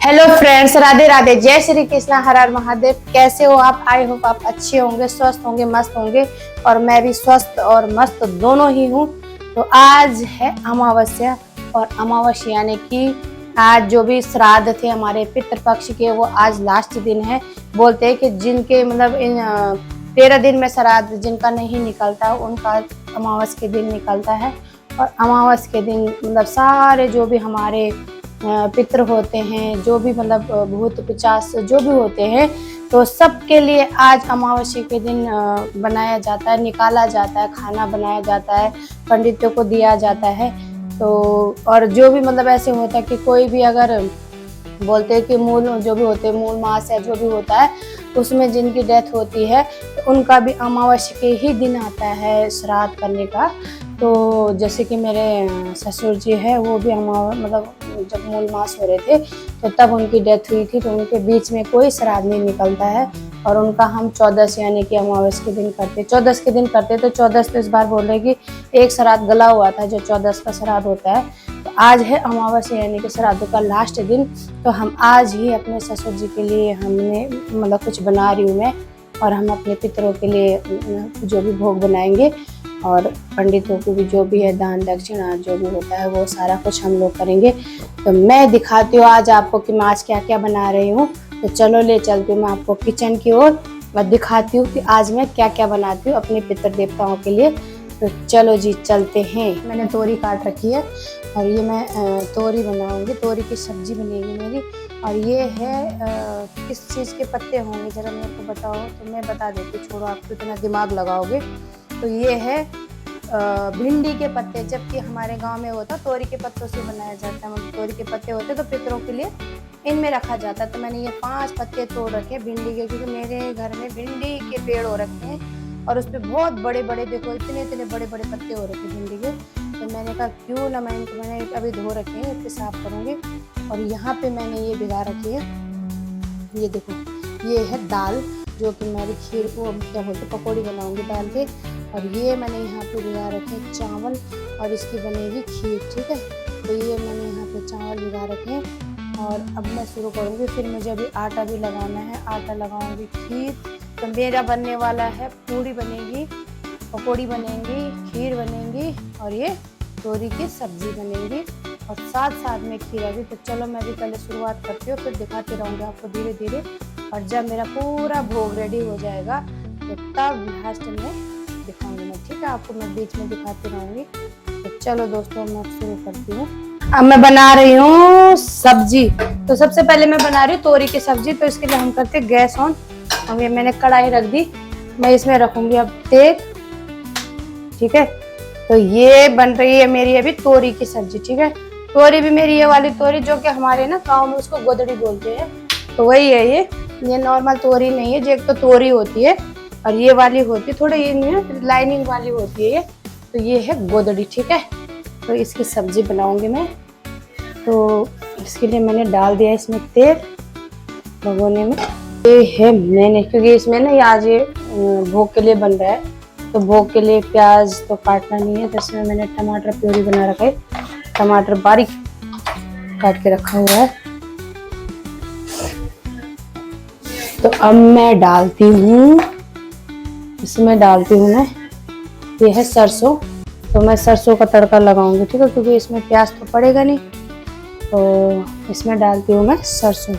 Hello friends, Radhe Radhe, जय श्री कृष्ण, हर हर महादेव। कैसे हो आप? आई होप आप अच्छे होंगे, स्वस्थ होंगे, मस्त होंगे। और मैं भी स्वस्थ और मस्त दोनों ही हूँ। तो आज है अमावस्या, और अमावस्या यानी कि आज जो भी श्राद्ध थे हमारे पितृपक्ष के, वो आज लास्ट दिन है। बोलते हैं कि जिनके मतलब इन 13 दिन में श्राद्ध जिनका नहीं निकलता उनका अमावस के दिन निकलता है। और अमावस के दिन मतलब सारे जो भी हमारे पितृ होते हैं, जो भी मतलब भूत पिशाच जो भी होते हैं, तो सबके लिए आज अमावस्या के दिन बनाया जाता है, निकाला जाता है, खाना बनाया जाता है, पंडितों को दिया जाता है। तो और जो भी मतलब ऐसे होता है कि कोई भी अगर बोलते हैं कि मूल जो भी होते हैं, मूल मास या जो भी होता है, उसमें जिनकी डेथ होती है तो उनका भी अमावस्या के ही दिन आता है श्राद्ध करने का। तो जैसे कि मेरे ससुर जी है, वो भी मतलब जब मूल मास हो रहे थे तो तब उनकी डेथ हुई थी, तो उनके बीच में कोई श्राद्ध नहीं निकलता है। और उनका हम 14 यानी कि अमावस्या के दिन करते, 14 के दिन करते। तो 14 तो इस बार बोल रहे कि एक श्राद्ध गला हुआ था, जो 14 का श्राद्ध होता है। तो आज है अमावस्या यानी कि श्राद्ध का लास्ट दिन। तो हम आज ही अपने ससुर जी के लिए हमने मतलब कुछ बना रही हूँ मैं, और हम अपने पितरों के लिए जो भी भोग बनाएंगे, और पंडितों को भी जो भी है दान दक्षिणा जो भी होता है वो सारा कुछ हम लोग करेंगे। तो मैं दिखाती हूँ आज आपको कि मैं आज क्या क्या बना रही हूँ। तो चलो ले चलती हूँ मैं आपको किचन की ओर, मैं दिखाती हूँ कि आज मैं क्या क्या बनाती हूँ अपने पितृ देवताओं के लिए। तो चलो जी चलते हैं। मैंने तोरी काट रखी है, और ये मैं तोरी बनाऊंगी, तोरी की सब्जी बनेगी मेरी। और ये है किस चीज़ के पत्ते होंगे जरा मेरे को बताओ, तो मैं बता देती, छोड़ो आप इतना दिमाग लगाओगे। तो ये है भिंडी के पत्ते, जबकि हमारे गांव में होता तोरी के पत्तों से बनाया जाता है। तोरी के पत्ते होते तो पितरों के लिए इनमें रखा जाता है। तो मैंने ये 5 पत्ते तोड़ रखे भिंडी के, क्योंकि मेरे घर में भिंडी के पेड़ हो रखे हैं, और उस पर बहुत बड़े बड़े, देखो इतने इतने बड़े बड़े पत्ते हो रखे भिंडी के। तो मैंने कहा क्यों ना मैं इनको, मैंने अभी धो रखे हैं, इसके साफ करूँगी। और यहाँ पे मैंने ये भिगा रखी है, ये देखो, ये है दाल, जो कि मैं खीर को क्या बोलते पकौड़ी बनाऊंगी दाल के। और ये मैंने यहाँ पे भिगा रखे चावल, और इसकी बनेगी खीर, ठीक है। तो ये मैंने यहाँ पे चावल भिगा रखे हैं, और अब मैं शुरू करूँगी। फिर मुझे अभी आटा भी लगाना है, आटा लगाऊंगी, खीर तो मेरा बनने वाला है, पूड़ी बनेगी, पकौड़ी बनेंगी, खीर बनेंगी, और ये तोरी की सब्जी बनेगी, और साथ साथ में खीर भी। तो चलो मैं भी पहले शुरुआत करती हूँ, फिर दिखाते रहूँगी आपको धीरे धीरे। और जब मेरा पूरा भोग रेडी हो जाएगा तो तब लास्ट में दिखाऊंगी मैं, ठीक है। आपको मैं बीच में दिखाती रहूँगी। तो चलो दोस्तों मैं शुरू करती हूँ। अब मैं बना रही हूँ सब्जी। तो सबसे पहले मैं बना रही हूँ तोरी की सब्जी। तो इसके लिए हम करते हैं गैस ऑन। अब ये मैंने कढ़ाई रख दी, मैं इसमें रखूंगी अब तेल, ठीक है। तो ये बन रही है मेरी अभी तोरी की सब्जी, ठीक है। तोरी भी मेरी ये वाली तोरी, जो कि हमारे ना गाँव में उसको गोदड़ी बोलते हैं, तो वही है ये नॉर्मल तोरी नहीं है। जो एक तो तोरी होती है और ये वाली होती है, थोड़ी ये लाइनिंग वाली होती है ये। तो ये है गोदड़ी, ठीक है। तो इसकी सब्जी बनाऊंगी मैं। तो इसके लिए मैंने डाल दिया इसमें तेल भगोने में। ये है मैंने, क्योंकि इसमें ना आज ये भोग के लिए बन रहा है, तो भोग के लिए प्याज तो काटना नहीं है। तो इसमें मैंने टमाटर प्यूरी बना रखा है, टमाटर बारीक काट के रखा हुआ है। तो अब मैं डालती हूँ, इसमें डालती हूँ मैं, ये है सरसों। तो मैं सरसों का तड़का लगाऊंगी, ठीक है, क्योंकि इसमें प्याज तो पड़ेगा नहीं। तो इसमें डालती हूँ मैं सरसों,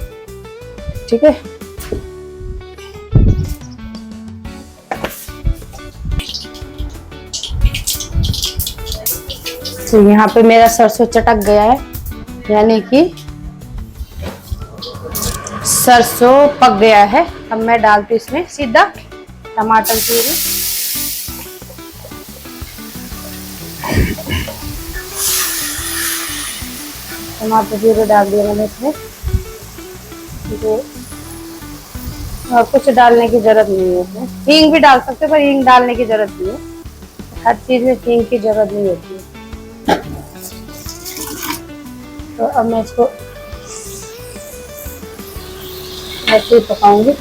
ठीक है। तो यहाँ पे मेरा सरसों चटक गया है, यानी कि सरसों पक गया है। अब मैं डालती हूँ इसमें सीधा टमाटर प्यूरी, टमाटर प्यूरी डाल दिया मैंने इसमें। और कुछ डालने की जरूरत नहीं है इसमें। हींग भी डाल सकते, पर हींग डालने की जरूरत नहीं है, हर चीज में हींग की जरूरत नहीं होती है। तो अब मैं इसको ऐसे ही पकाऊंगी।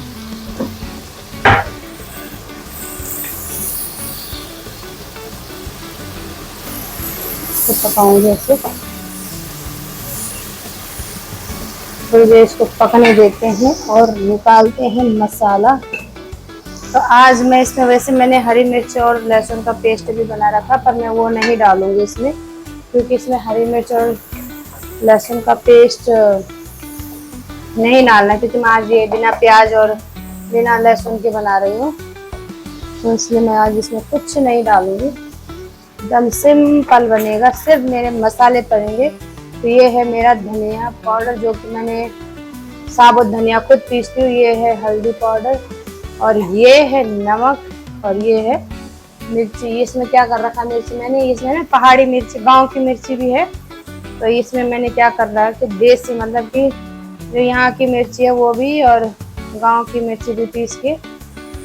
तो पकाऊंगी ऐसे। तो थोड़ी देर इसको पकने देते हैं और निकालते हैं मसाला। तो आज मैं इसमें, वैसे मैंने हरी मिर्च और लहसुन का पेस्ट भी बना रखा, पर मैं वो नहीं डालूंगी इसमें, क्योंकि इसमें हरी मिर्च और लहसुन का पेस्ट नहीं डालना, क्योंकि मैं आज ये बिना प्याज और बिना लहसुन के बना रही हूँ। तो इसलिए मैं आज इसमें कुछ नहीं डालूंगी, एकदम सिंपल बनेगा, सिर्फ मेरे मसाले पड़ेंगे। तो ये है मेरा धनिया पाउडर, जो कि मैंने साबुत धनिया खुद पीसती हूँ। ये है हल्दी पाउडर, और ये है नमक, और ये है मिर्ची। इसमें क्या कर रखा मिर्ची मैंने, इसमें ना पहाड़ी मिर्ची, गांव की मिर्ची भी है। तो इसमें मैंने क्या कर रहा है कि देसी, मतलब कि जो यहाँ की मिर्ची है वो भी, और गांव की मिर्ची भी पीस के,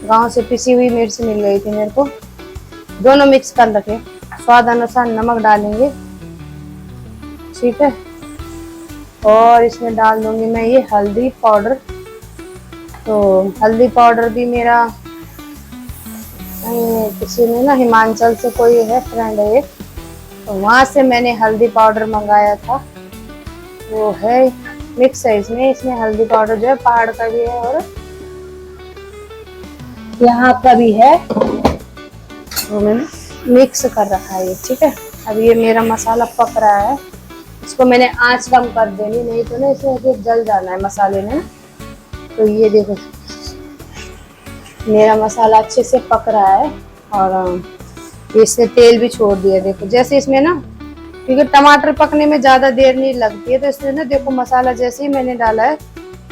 गांव से पिसी हुई मिर्च मिल गई थी मेरे को, दोनों मिक्स कर रखे। स्वाद अनुसार नमक डालेंगे, ठीक है। और इसमें डाल दूंगी मैं ये हल्दी पाउडर। तो हल्दी पाउडर भी मेरा किसी ने ना, हिमाचल से कोई है फ्रेंड है, तो वहाँ से मैंने हल्दी पाउडर मंगाया था। वो है मिक्स है इसमें हल्दी पाउडर जो है पहाड़ का भी है और यहाँ का भी है, तो मैंने मिक्स कर रखा है ये, ठीक है। अब ये मेरा मसाला पक रहा है, इसको मैंने आंच कम कर देनी, नहीं तो ना इसमें फिर जल जाना है मसाले में। तो ये देखो मेरा मसाला अच्छे से पक रहा है, और इसने तेल भी छोड़ दिया। देखो जैसे इसमें ना, क्योंकि टमाटर पकने में ज़्यादा देर नहीं लगती है, तो इसमें ना देखो मसाला जैसे ही मैंने डाला है,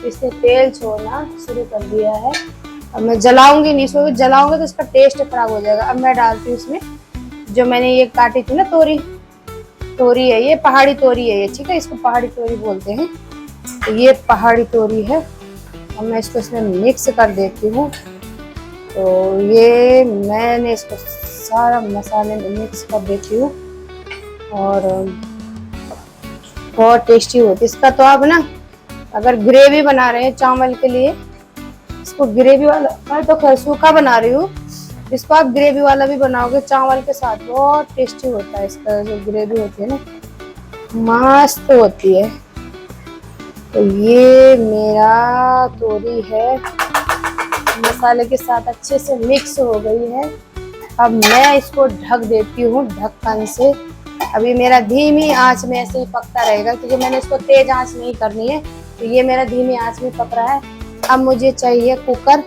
इसने तेल छोड़ना शुरू कर दिया है। अब मैं जलाऊंगी नहीं, इसको जलाऊंगा तो इसका टेस्ट खराब हो जाएगा। अब मैं डालती हूँ इसमें जो मैंने ये काटी थी ना तोरी है, ये पहाड़ी तोरी है ये, ठीक है, इसको पहाड़ी तोरी बोलते हैं। तो ये पहाड़ी तोरी है। अब मैं इसको इसमें मिक्स कर देती हूँ। तो ये मैंने इसको सारा मसाले में मिक्स कर देती हूँ, और बहुत टेस्टी होती है इसका। तो आप ना अगर ग्रेवी बना रहे हैं चावल के लिए, इसको ग्रेवी वाला, मैं तो खैर सूखा बना रही हूँ, इसको आप ग्रेवी वाला भी बनाओगे चावल के साथ, बहुत टेस्टी होता है इसका। जो ग्रेवी होती है ना, मस्त होती है। तो ये मेरा तोरी है, मसाले के साथ अच्छे से मिक्स हो गई है। अब मैं इसको ढक देती हूँ ढक्कन से। अभी मेरा धीमी आंच में ऐसे ही पकता रहेगा, क्योंकि मैंने इसको तेज आंच नहीं करनी है। तो ये मेरा धीमी आंच में पक रहा है। अब मुझे चाहिए कुकर।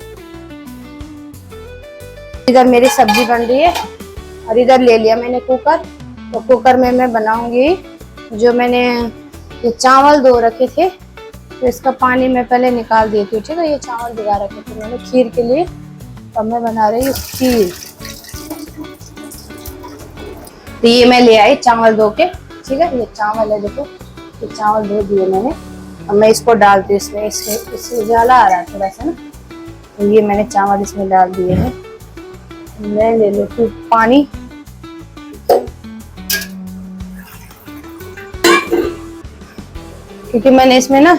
इधर मेरी सब्जी बन रही है और इधर ले लिया मैंने कुकर। तो कुकर में मैं बनाऊंगी, जो मैंने ये चावल धो रखे थे, तो इसका पानी मैं पहले निकाल देती हूँ, ठीक है। ये चावल भिगा रखे थे मैंने खीर के लिए, अब मैं बना रही हूँ खीर। तो ये मैं ले आई चावल धो के, ठीक है। ये चावल है, देखो ये चावल धो दिए मैंने। अब मैं इसको डालती हूँ इसमें, इसमें उजाला आ रहा है थोड़ा सा ना। तो ये मैंने चावल इसमें डाल दिए हैं। मैं ले लेती हूँ पानी। क्योंकि मैंने इसमें ना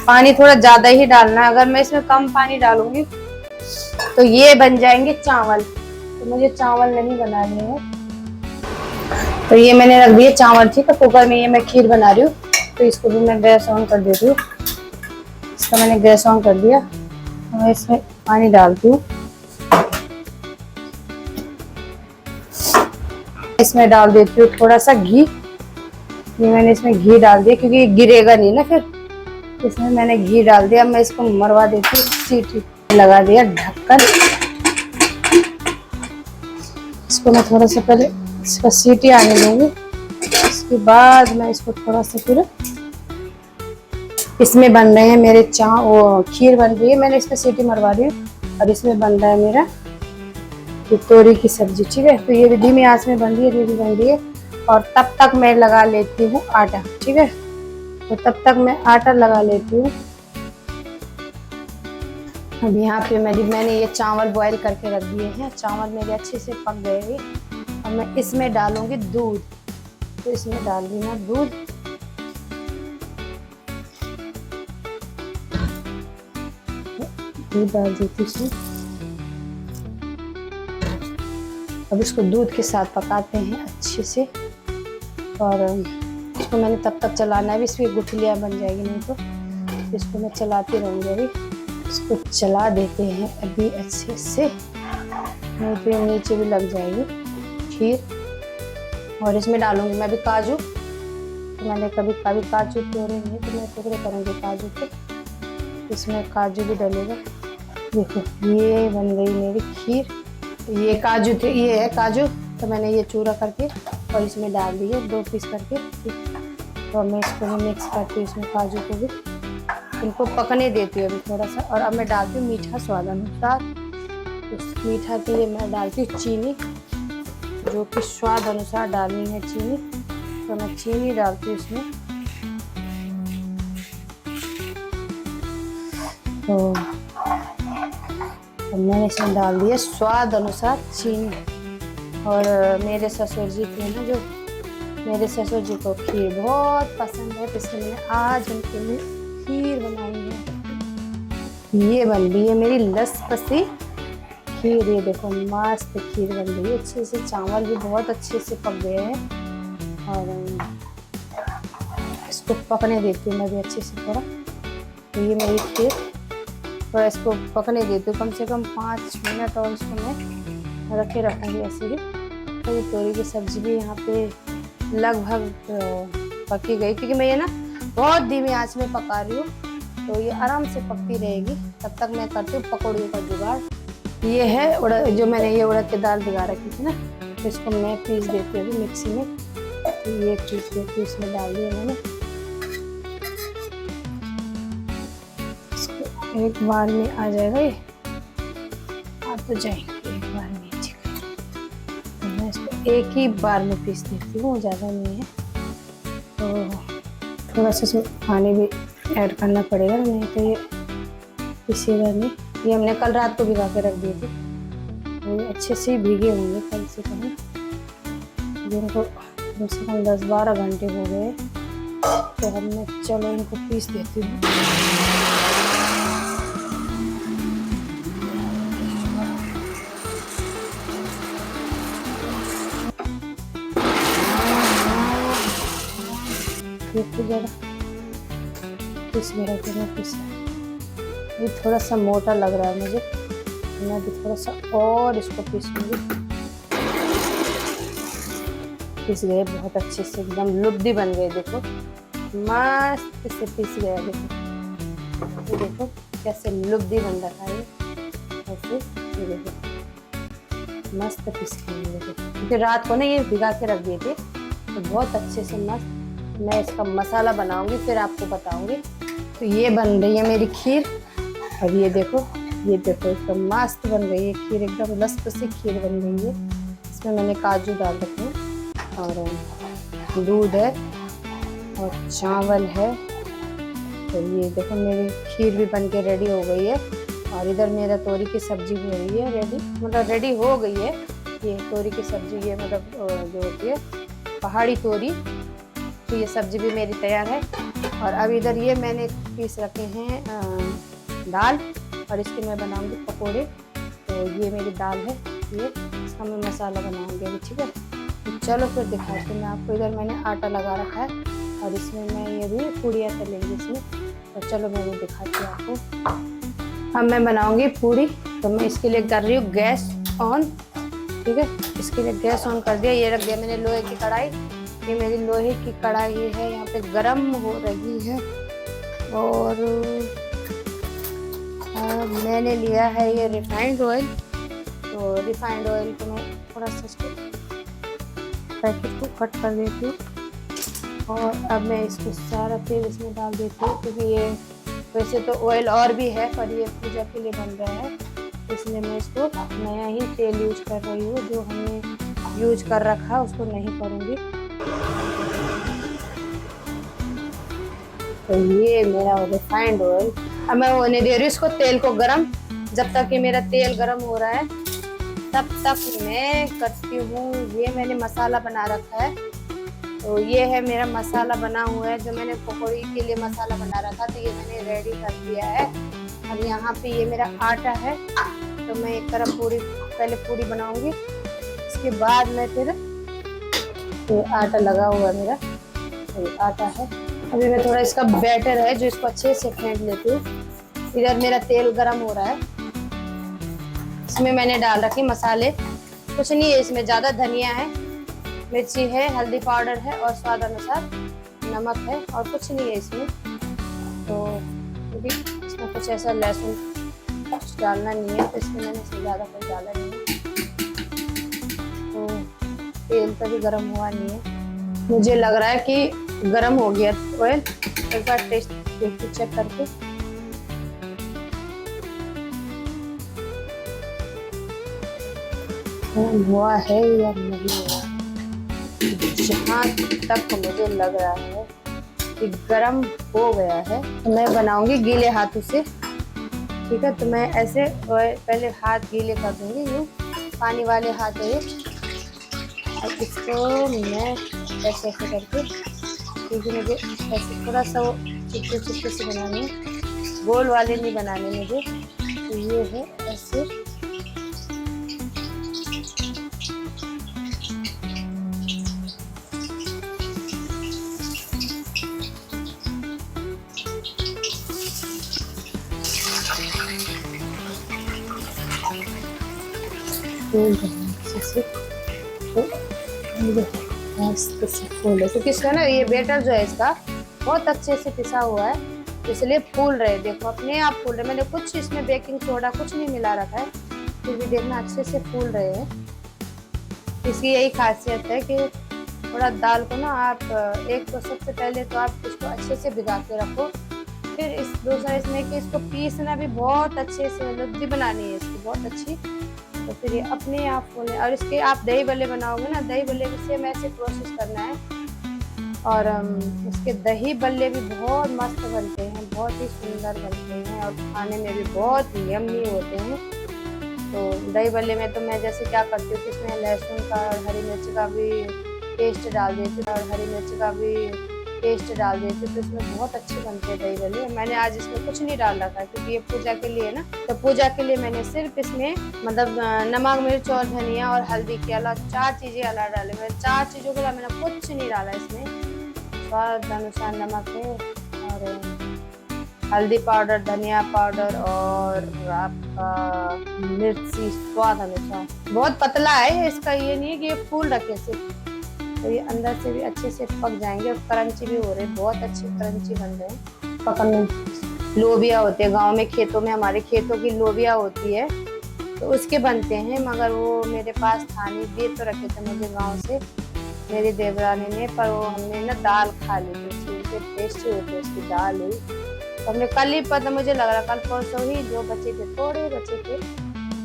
पानी थोड़ा ज्यादा ही डालना है, अगर मैं इसमें कम पानी डालूंगी तो ये बन जाएंगे चावल, तो मुझे चावल नहीं बनाने हैं। तो ये मैंने रख दिए चावल, ठीक है, कुकर में। ये मैं खीर बना रही हूँ, तो इसको भी मैं गैस ऑन कर देती हूँ। इसका मैंने गैस ऑन कर दिया। तो मैं इसमें पानी डालती हूँ। इसमें डाल देती हूँ थोड़ा सा घी। ये मैंने इसमें घी डाल दिया, क्योंकि ये गिरेगा नहीं ना फिर, इसमें मैंने घी डाल दिया। मैं इसको मरवा देती हूँ, सीटी लगा दिया ढक्कन। इसको मैं थोड़ा सा पहले इसका सीटी आने दूंगी, उसके बाद मैं इसको थोड़ा सा फिर, इसमें बन रहे हैं मेरे खीर बन रही है, मैंने इसमें सीटी मरवा दी। और इसमें बन रहा है मेरा ये तोरी की सब्जी, ठीक है। तो ये भी धीमी आंच में बन रही है, ये भी बन रही है। और तब तक मैं लगा लेती हूँ आटा, ठीक है। तो तब तक मैं आटा लगा लेती हूँ। अब यहाँ पे मैंने ये चावल बॉईल करके रख दिए हैं। चावल मेरे अच्छे से पक गए हैं। अब मैं इसमें डालूंगी दूध। तो इसमें डाल दी मैं दूध। दूध डाल देती हूँ। अब इसको दूध के साथ पकाते हैं अच्छे से। और इसको मैंने तब तक चलाना है, इसमें गुठलियाँ बन जाएगी नहीं तो। इसको मैं चलाती रहूँगी। अभी इसको चला देते हैं अभी अच्छे से, नहीं तो ये नीचे भी लग जाएगी खीर। और इसमें डालूंगी मैं भी काजू। तो मैंने कभी काजू तोड़े नहीं, तो मैं टुकड़े करूँगी काजू के, इसमें काजू भी डलेगा। देखो ये बन गई मेरी खीर। ये काजू थे, ये है काजू, तो मैंने ये चूरा करके और इसमें डाल दिए 2 पीस करके। ठीक, तो मैं इसको भी मिक्स करती हूँ इसमें काजू को भी, इनको पकने देती हूँ अभी थोड़ा सा। और अब मैं डालती हूँ मीठा स्वाद अनुसार। उस मीठा के लिए मैं डालती हूँ चीनी, जो कि स्वाद अनुसार डालनी है चीनी। तो मैं चीनी डालती हूँ इसमें। तो मैंने इसमें डाल दिया स्वाद अनुसार चीनी। और मेरे ससुर जी थे ना, जो मेरे ससुर जी को खीर बहुत पसंद है, तो इसलिए मैंने आज उनके लिए खीर बनाई है। ये बन गई है मेरी लसपसी खीर। ये देखो मस्त खीर बन गई है अच्छे से, चावल भी बहुत अच्छे से पक गए हैं। और इसको पकने देती हूँ मैं भी अच्छे से थोड़ा। तो ये मेरी खीर, थोड़ा इसको पकने देती हूँ कम से कम 5 मिनट, और इसको मैं रखे रखूँगी ऐसे ही। तो ये तोरी की सब्जी भी यहाँ पे लगभग पकी गई, क्योंकि मैं ये ना बहुत धीमी आंच में पका रही हूँ, तो ये आराम से पकती रहेगी। तब तक मैं करती हूँ पकौड़ियों का जुगाड़। ये है उड़द, जो मैंने ये उड़द की दाल भिगा रखी थी ना, तो इसको मैं पीस देती हूँ मिक्सी में। तो ये पीस देती हूँ, इसमें डाल दिया मैंने। इसको एक बार में आ जाएगा, ये आ तो जाएंगे एक बार में। तो मैं इसको एक ही बार में पीस देती हूँ, ज़्यादा नहीं है। तो थोड़ा सा इसमें पानी भी ऐड करना पड़ेगा, नहीं तो ये पिसेगा नहीं। ये हमने कल रात को भिगा के रख दिए थे, तो ये अच्छे से भीगे होंगे कल से कहीं। जिनको कम से कम 10-12 घंटे हो गए। तो अब मैं चलो इनको पीस देती हूँ। जरा पीस मेरा तो मैं पीसा, ये थोड़ा सा मोटा लग रहा है मुझे, मैं भी थोड़ा सा और इसको पीसूंगी। पीस गए बहुत अच्छे से, एकदम लुब्धी बन गए। देखो मस्त से पीस गया। देखो ये देखो कैसे लुब्धी बन रहा है ऐसे। ये देखो मस्त पीस गए। देखो क्योंकि रात को ना ये भिगा के रख दिए थे, तो बहुत अच्छे से मस्त मैं इसका मसाला बनाऊंगी, फिर आपको बताऊंगी। तो ये बन रही है मेरी खीर। और ये देखो एकदम मस्त बन गई है खीर, एकदम लसपसी खीर बन गई है। इसमें मैंने काजू डाल रखे हैं, और दूध है, और चावल है। तो ये देखो मेरी खीर भी बन के रेडी हो गई है। और इधर मेरा तोरी की सब्जी हो रही है रेडी, मतलब रेडी हो गई है। ये तोरी की सब्जी, ये मतलब जो होती है पहाड़ी तोरी, तो ये सब्जी भी मेरी तैयार है। और अब इधर ये मैंने पीस रखे हैं दाल, और इसके मैं बनाऊंगी पकोड़े। तो ये मेरी दाल है, ये इसका मैं मसाला बनाऊंगी अभी। ठीक है, तो चलो फिर दिखाती हूँ मैं आपको। इधर मैंने आटा लगा रखा है, और इसमें मैं ये भी पूड़ियाँ तलेंगी इसमें। तो चलो मैं भी दिखाती हूँ आपको। अब मैं बनाऊंगी पूड़ी, तो मैं इसके लिए कर रही हूँ गैस ऑन। ठीक है, इसके लिए गैस ऑन कर दिया। ये रख दिया मैंने लोहे की कढ़ाई। ये मेरी लोहे की कढ़ाई है, यहाँ पे गरम हो रही है। और मैंने लिया है ये रिफाइंड ऑयल। तो रिफाइंड ऑयल को मैं थोड़ा सा इसको पैकेट को कट कर देती हूँ। और अब मैं इसको सारा तेल इसमें डाल देती हूँ, क्योंकि ये वैसे तो ऑयल और भी है, पर ये पूजा के लिए बन रहा है, इसलिए मैं इसको नया ही तेल यूज कर रही हूँ। जो हमने यूज कर रखा उसको नहीं करूँगी। तो ये मेरा रिफाइंड ऑयल, अब मैं होने दे रही हूँ इसको तेल को गरम। जब तक कि मेरा तेल गरम हो रहा है, तब तक मैं करती हूँ। ये मैंने मसाला बना रखा है, तो ये है मेरा मसाला बना हुआ है, जो मैंने पकौड़ी के लिए मसाला बना रखा, तो ये मैंने रेडी कर दिया है। अब यहाँ पे ये मेरा आटा है, तो मैं एक तरफ पहले पूरी बनाऊंगी, इसके बाद मैं फिर ये आटा लगा हुआ है मेरा, तो ये आटा है, अभी मैं थोड़ा इसका बैटर है जो इसको अच्छे से फेंट लेती हूँ। इधर मेरा तेल गरम हो रहा है, इसमें मैंने डाल रखे मसाले। कुछ नहीं है इसमें, ज़्यादा धनिया है, मिर्ची है, हल्दी पाउडर है और स्वाद अनुसार नमक है, और कुछ नहीं है इसमें। तो इसमें कुछ ऐसा लहसुन कुछ डालना नहीं है, तो इसमें मैंने इसमें ज़्यादा कुछ डाला नहीं है। तो तेल कभी गर्म हुआ नहीं है, मुझे लग रहा है कि गर्म हो गया ऑयल। एक बार टेस्ट देखिए चेक करके। हुआ है या नहीं हुआ, जहाँ तक मुझे लग रहा है कि गरम हो गया है, तो मैं बनाऊंगी गीले हाथों से। ठीक है, तो मैं ऐसे पहले हाथ गीले कर दूंगी, यूँ पानी वाले हाथ है, और इसको मैं ऐसे ऐसे करके, क्योंकि मुझे ऐसे थोड़ा सा वो चिपके चिपके से बनाने, गोल वाले नहीं बनाने मुझे। तो ये है ऐसे, क्योंकि इसका ना ये बैटर जो है इसका बहुत अच्छे से पिसा हुआ है, इसलिए फूल रहे। देखो अपने आप फूल रहे, मैंने कुछ इसमें बेकिंग सोडा कुछ नहीं मिला रखा है, फिर भी देखना अच्छे से फूल रहे हैं। इसकी यही खासियत है कि थोड़ा दाल को ना आप एक तो सबसे पहले तो आप इसको अच्छे से भिगा के रखो, फिर इस दूसरा इसमें कि इसको पीसना भी बहुत अच्छे से, लद्दी बनानी है इसकी बहुत अच्छी, तो फिर ये अपने आप फूले। और इसके आप दही बल्ले बनाओगे ना, दही बल्ले भी सेम ऐसे प्रोसेस करना है, और इसके दही बल्ले भी बहुत मस्त बनते हैं, बहुत ही सुंदर बनते हैं, और खाने में भी बहुत यम्मी होते हैं। तो दही बल्ले में तो मैं जैसे क्या करती हूँ कि इसमें लहसुन का और हरी मिर्च का भी पेस्ट डाल देती हूँ, और हरी मिर्च का भी पेस्ट डाल देती हूँ, तो इसमें बहुत अच्छे बनते हैं दही बल्ले। मैंने आज इसमें कुछ नहीं डाल रखा है क्योंकि ये पूजा के लिए ना, तो पूजा के लिए मैंने सिर्फ इसमें मतलब नमक मिर्च और धनिया और हल्दी के अलावा 4 चीज़ें अलग डाले। मैंने 4 चीज़ों के अलावा मैंने कुछ नहीं डाला इसमें। स्वाद अनुसार नमक है, और हल्दी पाउडर, धनिया पाउडर, और आपका मिर्ची स्वाद अनुसार। बहुत पतला है इसका, ये नहीं है कि ये फूल रखे सिर्फ, तो ये अंदर से भी अच्छे से पक जाएंगे, और क्रंची भी हो रहे, बहुत अच्छे क्रंची बन रहे हैं। पकड़ने लोबिया होते हैं गांव में, खेतों में, हमारे खेतों की लोबिया होती है, तो उसके बनते हैं, मगर वो मेरे पास था नहीं, दे तो रखे थे मुझे गांव से मेरी देवरानी ने, पर वो हमने ना दाल खा ली थी, टेस्टी होती है उसकी दाल ही, तो हमने कल ही, पता मुझे लग रहा कल परसों ही, जो बच्चे थे थोड़े बच्चे थे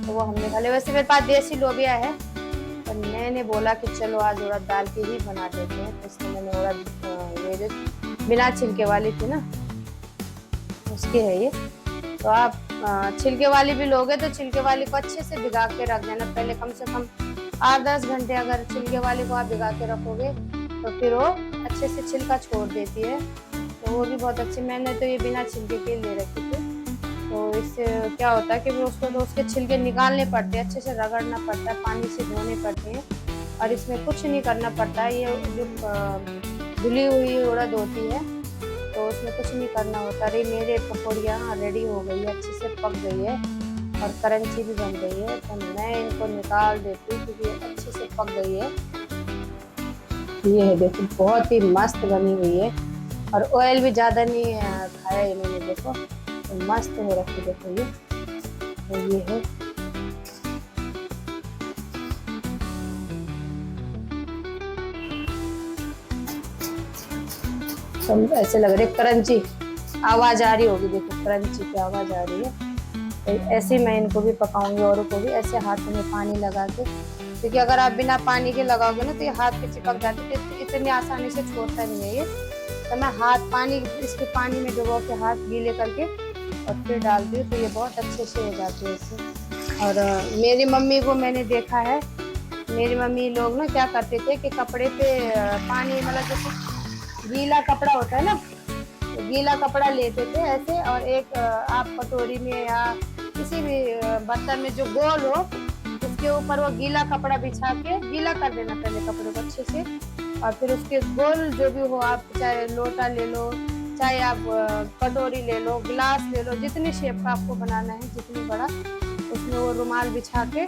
तो वो हमने खा लिया। वैसे मेरे पास देसी लोबिया है, तो मैंने बोला कि चलो आज उड़द दाल की ही बना देते हैं, तो इसलिए मैंने उड़द ये जो बिना छिलके वाली थी ना उसकी है ये। तो आप छिलके वाली भी लोगे तो छिलके वाली को अच्छे से भिगा के रख देना पहले, कम से कम 8-10 घंटे। अगर छिलके वाली को आप भिगा के रखोगे तो फिर वो अच्छे से छिलका छोड़ देती है, तो वो भी बहुत अच्छी। मैंने तो ये बिना छिलके के ले रखी थी, तो इससे क्या होता है कि उसको तो उसके छिलके निकालने पड़ते हैं, अच्छे से रगड़ना पड़ता है, पानी से धोने पड़ते हैं, और इसमें कुछ नहीं करना पड़ता है। ये जो धुली हुई उड़द होती है तो उसमें कुछ नहीं करना होता। अरे मेरे पकौड़ियाँ रेडी हो गई है, अच्छे से पक गई है और क्रंची भी बन गई है, तो मैं इनको निकाल देती हूँ क्योंकि अच्छे से पक गई है। ये है देखो, बहुत ही मस्त बनी हुई है, और ऑयल भी ज़्यादा नहीं खाया इन्होंने, देखो तो मस्त हो रखी। देखो ये, तो ये है सब ऐसे लग रहे, क्रंची आवाज आ रही होगी, देखो क्रंची की आवाज आ रही है। तो ऐसे मैं इनको भी पकाऊंगी, औरों को भी ऐसे हाथों में पानी लगा के, क्योंकि अगर आप बिना पानी के लगाओगे ना तो ये हाथ पे चिपक जाती है, तो इतनी आसानी से छोड़ता नहीं है ये। तो मैं हाथ पानी इसके पानी में डुबो के हाथ गीले करके और फिर डालती हूँ, तो ये बहुत अच्छे से हो जाती है इससे। और मेरी मम्मी को मैंने देखा है, मेरी मम्मी लोग ना क्या करते थे कि कपड़े पे पानी, मतलब जैसे गीला कपड़ा होता है ना, तो गीला कपड़ा लेते थे ऐसे, और एक आप कटोरी में या किसी भी बर्तन में जो गोल हो, उसके ऊपर वो गीला कपड़ा बिछा के गीला कर देना पहले कपड़े को अच्छे से, और फिर उसके गोल जो भी हो, आप चाहे लोटा ले लो, चाहे आप कटोरी ले लो, गिलास ले लो, जितनी शेप का आपको बनाना है, जितनी बड़ा, उसमें वो रुमाल बिछा के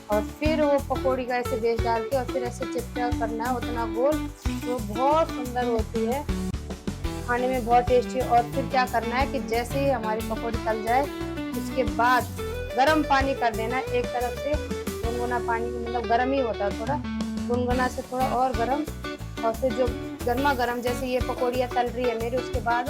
और फिर वो पकौड़ी का ऐसे बेस डाल के और फिर ऐसे चिपटा करना है उतना गोल। वो बहुत सुंदर होती है, खाने में बहुत टेस्टी। और फिर क्या करना है कि जैसे ही हमारी पकौड़ी तल जाए उसके बाद गर्म पानी कर देना एक तरफ से, गुनगुना पानी, मतलब गर्म ही होता है थोड़ा, गुनगुना से थोड़ा और गर्म। और फिर जो गर्मा गर्म, जैसे ये पकौड़ियाँ तल रही है मेरी, उसके बाद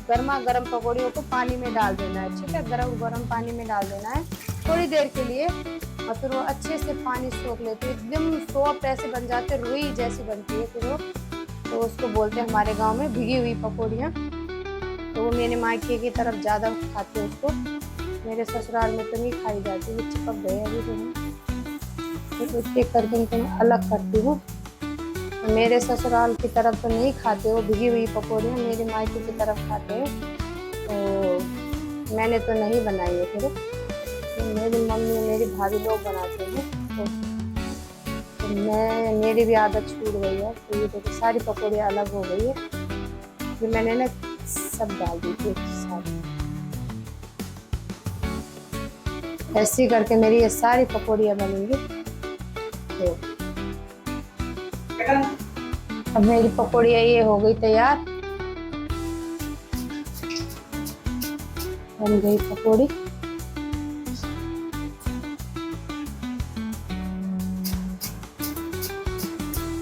गर्मा गर्म पकौड़ियों को पानी में डाल देना है। ठीक है, गरम गरम पानी में डाल देना है थोड़ी देर के लिए, और फिर वो अच्छे से पानी सोख लेते, एकदम सॉफ्ट ऐसे बन जाते, रुई जैसी बनती है फिर वो। तो उसको बोलते हैं हमारे गांव में भीगी हुई पकौड़ियाँ। तो वो मेरे मायके की तरफ ज़्यादा खाते हैं उसको, मेरे ससुराल में तो नहीं खाई जाती, वो चिपक गए अभी तो मैं, तो एक करके उनको मैं अलग करती हूँ। तो मेरे ससुराल की तरफ तो नहीं खाते वो भीगी हुई पकौड़ियाँ, मेरे मायके की तरफ खाते हैं। तो मैंने तो नहीं बनाई है फिर, तो मेरी मम्मी मेरी भाभी लोग बनाते हैं। तो मेरी भी आदत छूट गई है। तो ये देखो सारी पकौड़ियाँ अलग हो गई है, ये मैंने ना सब डाल दी थी सारी। ऐसे करके मेरी ये सारी पकौड़ियाँ बनेंगी। तो अब मेरी पकौड़ियाँ ये हो गई तैयार, बन गई पकौड़ी।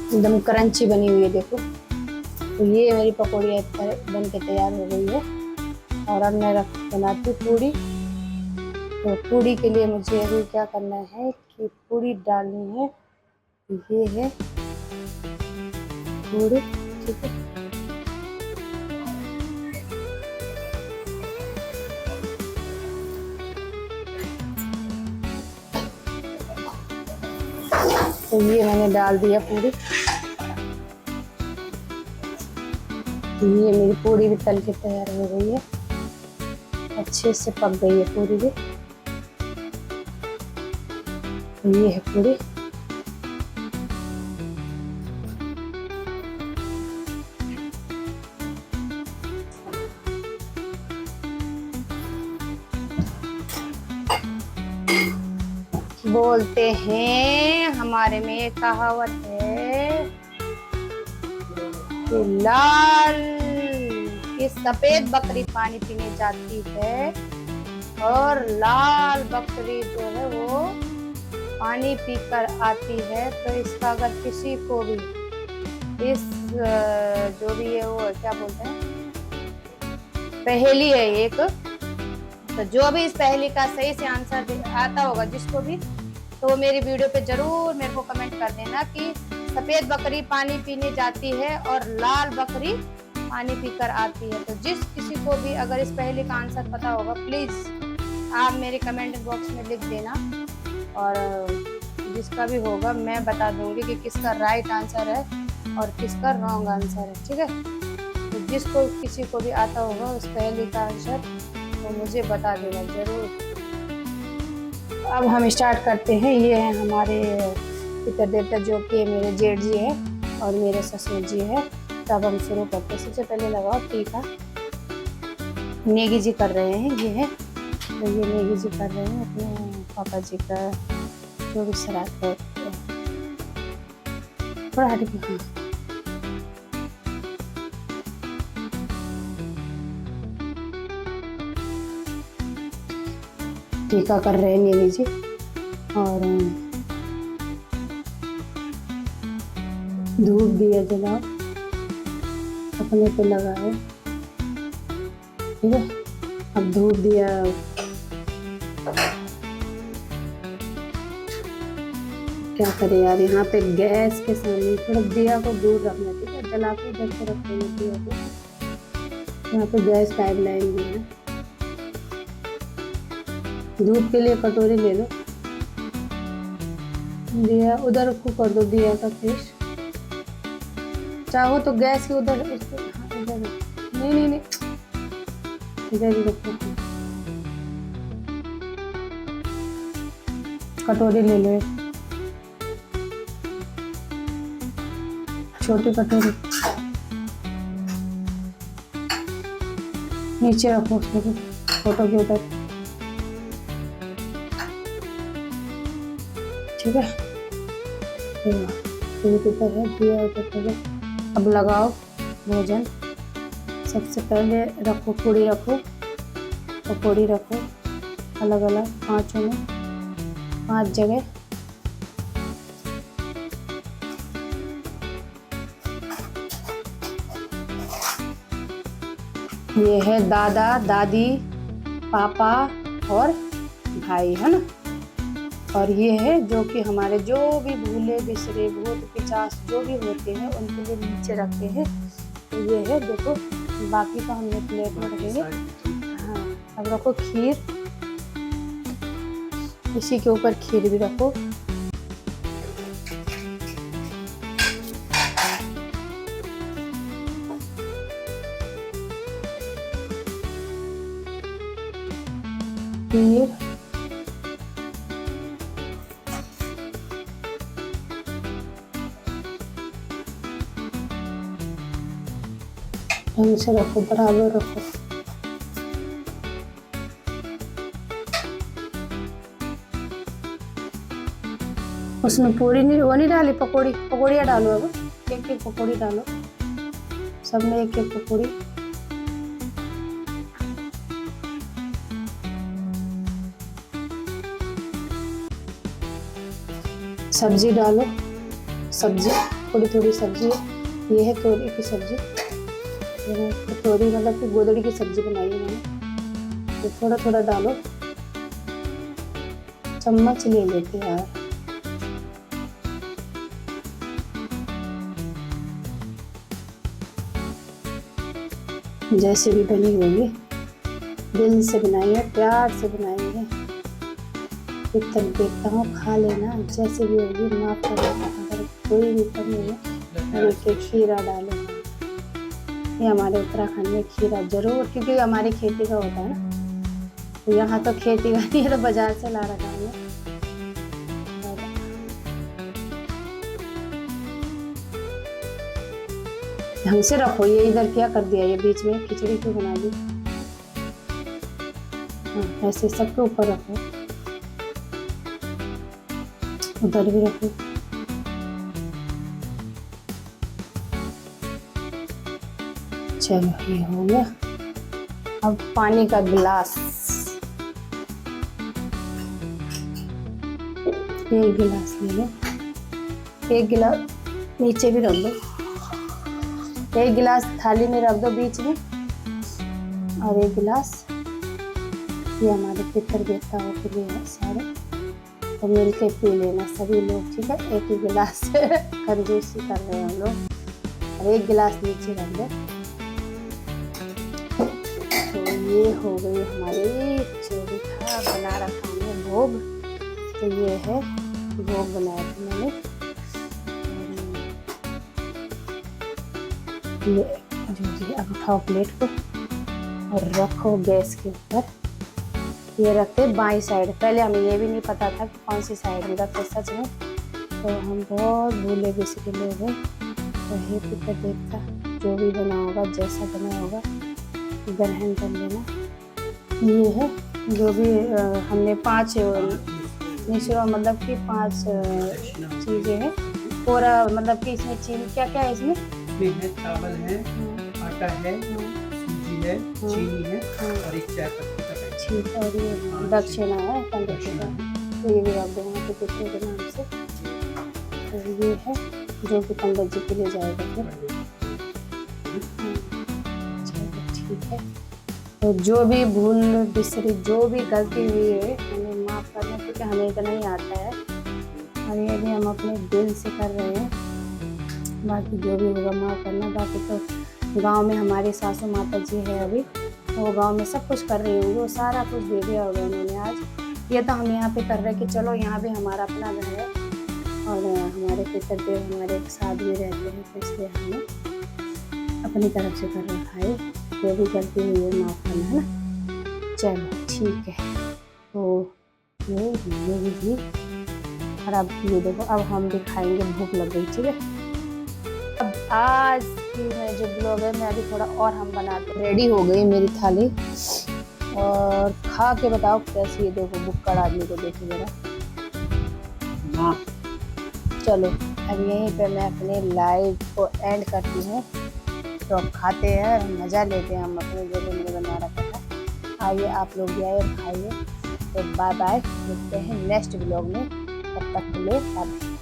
एकदम क्रंची बनी हुई है देखो। तो ये मेरी पकौड़ियाँ बन के तैयार हो गई है। और अब मैं बनाती हूँ पूड़ी। तो पूड़ी के लिए मुझे अभी क्या करना है कि पूड़ी डालनी है, ये है पूड़ी। ठीक है, तो ये मैंने डाल दिया पूड़ी। तो ये मेरी पूड़ी भी तल के तैयार हो गई है, अच्छे से पक गई है पूरी भी। तो ये है पूड़ी। बोलते हैं हमारे में एक कहावत है कि लाल की सफेद बकरी पानी पीने जाती है और लाल बकरी जो है वो पानी पीकर आती है। तो इसका अगर किसी को भी इस जो भी है वो क्या बोलते हैं, पहेली है एक, तो जो भी इस पहेली का सही से आंसर आता होगा जिसको भी, तो वो मेरी वीडियो पे जरूर मेरे को कमेंट कर देना कि सफेद बकरी पानी पीने जाती है और लाल बकरी पानी पीकर आती है। तो जिस किसी को भी अगर इस पहेली का आंसर पता होगा प्लीज आप मेरे कमेंट बॉक्स में लिख देना, और जिसका भी होगा मैं बता दूंगी कि किसका राइट आंसर है और किसका रॉन्ग आंसर है। ठीक है, तो जिसको किसी को भी आता होगा उस पहेली का आंसर तो मुझे बता देना जरूर। अब हम स्टार्ट करते हैं। ये है हमारे पितर देवता जो कि मेरे जेठ जी है और मेरे ससुर जी है। तब हम शुरू करते हैं। सबसे पहले लगाओ टीका। नेगी जी कर रहे हैं, ये है, तो ये नेगी जी कर रहे हैं अपने पापा जी का जो भी श्राद्ध करते हैं। थोड़ा हट के, हाँ टीका कर रहे हैं नेगी जी। और धूप दिया जलाओ, अपने पे लगाए। ठीक है, अब धूप दिया, क्या करें यार, यहाँ पे गैस के सामने थोड़ा दिया को दूर रखना। ठीक है, जला के इधर से रखते हैं दिया को। यहाँ पे गैस पाइपलाइन भी है। दूध के लिए कटोरी ले लो, दिया उधर को कर दो, दिया का फेस। चाहो तो गैस के उधर, हाँ इधर, नहीं नहीं नहीं, इधर ही रखो। कटोरी ले लो, छोटी कटोरी नीचे रखो उसको फोटो के ऊपर, ठीक है। ऊपर है दिया ऊपर। अब लगाओ भोजन। सबसे पहले रखो पूड़ी, रखो तो पूड़ी रखो अलग अलग पांचों में, 5 जगह। ये है दादा दादी पापा और भाई, है ना। और ये है जो कि हमारे जो भी भूले बिसरे भूत पिचास जो भी होते हैं उनके लिए नीचे रखते हैं। तो ये है देखो, बाकी तो हमने प्लेट में रखेंगे। हाँ, अब रखो खीर, इसी के ऊपर खीर भी रखो। खीर ढंग से रखो, बराबर रखो। उसमें पूरी नहीं, वो नहीं डाली, पकौड़ियाँ डालो। अब एक एक पकौड़ी डालो, सब में एक एक पकौड़ी। सब्जी डालो, सब्जी थोड़ी थोड़ी सब्जी है। ये है तोरी की सब्जी, तोरी मतलब कि गोदड़ी की सब्जी बनाई है मैंने। तो थोड़ा थोड़ा डालो, चम्मच ले लेते यार। जैसे भी बनी होगी, दिल से बनाई है, प्यार से बनाई है। तक देखता हूँ, खा लेना, जैसे भी होगी माफ कर देना। अगर कोई भी कमी है तो खीरा डालो। ये हमारे उत्तराखंड में खीरा जरूर, क्योंकि हमारी खेती का होता है ना। तो यहाँ तो खेती का नहीं है, तो बाजार से ला रखा है। ढंग से रखो। ये इधर क्या कर दिया, ये बीच में खिचड़ी क्यों बना दी। हाँ, ऐसे सबके ऊपर रखो, उधर भी रखो। चलो ये हो गया। अब पानी का गिलास, एक गिलास ले लो। एक गिलास नीचे भी रख दो, एक गिलास थाली में रख दो बीच में, और एक गिलास ये हमारे पितर देवताओं के लिए है सारे। तो मिल के पी लेना सभी लोग, ठीक है। एक ही गिलास से कंजूसी कर रहे हैं हम लोग। और एक गिलास नीचे रख दो। तो ये हो गई हमारी जो भी था बना रखा हमने भोग। तो ये है भोग बनाया था मैंने। ये जो भी, अब उठाओ प्लेट को और रखो गैस के ऊपर। ये रखते बाईं साइड, पहले हमें ये भी नहीं पता था कि कौन सी साइड में रखते सच में। तो हम बहुत भूले बिसरे लोग हैं। तो हे पितर देवता, जो भी बना होगा, जैसा बना होगा, ग्रहण कर लेना। ये है जो भी हमने 5 निश्चय मतलब कि 5 चीज़ें हैं। पूरा मतलब कि इसमें चीनी क्या क्या है इसमें है, चावल है, आटा है, सूजी है, चीनी है और एक चाय पत्ती का पैकेट। ठीक, और ये दक्षिणा है 15 का। तो ये भी आप देंगे तो पितरों के नाम से। तो ये है जो कि पंडित जी के लिए जाएगा फिर। चलो ठीक है। तो जो भी भूल बिसरी, जो भी गलती हुई है, हमें माफ़ करना, क्योंकि हमें इतना ही आता है और ये भी हम अपने दिल से कर रहे हैं। बाकी जो भी होगा माफ़ करना। बाकी तो गांव में हमारी सासू माता जी है अभी, वो गांव में सब कुछ कर रही होंगी, वो सारा कुछ दे दिया होगा उन्होंने आज। ये तो हम यहाँ पे कर रहे हैं कि चलो यहाँ भी हमारा अपना घर है और हमारे पितर देव हमारे एक साथ में रहते हैं, तो इसलिए हमने अपनी तरफ से कर रखा है। जो भी गलती हुई है माफ़ करना, है ना। चलो ठीक है। तो ये और अब ये देखो, अब हम भी खाएंगे, भूख लग गई, ठीक है। अब आज की मैं जो ब्लॉग है मैं अभी थोड़ा और हम बनाते। रेडी हो गई मेरी थाली और खा के बताओ कैसी है। देखो बुक्कड़ आदमी को देखो जरा। हाँ चलो अब यहीं पे मैं अपने लाइव को एंड करती हूँ। तो अब खाते हैं, मज़ा लेते हैं हम अपने जो भी मैंने बना रखा था। आइए आप लोग भी आए और खाइए। तो बाय बाय, मिलते हैं नेक्स्ट ब्लॉग में। तब तक के लिए बाय।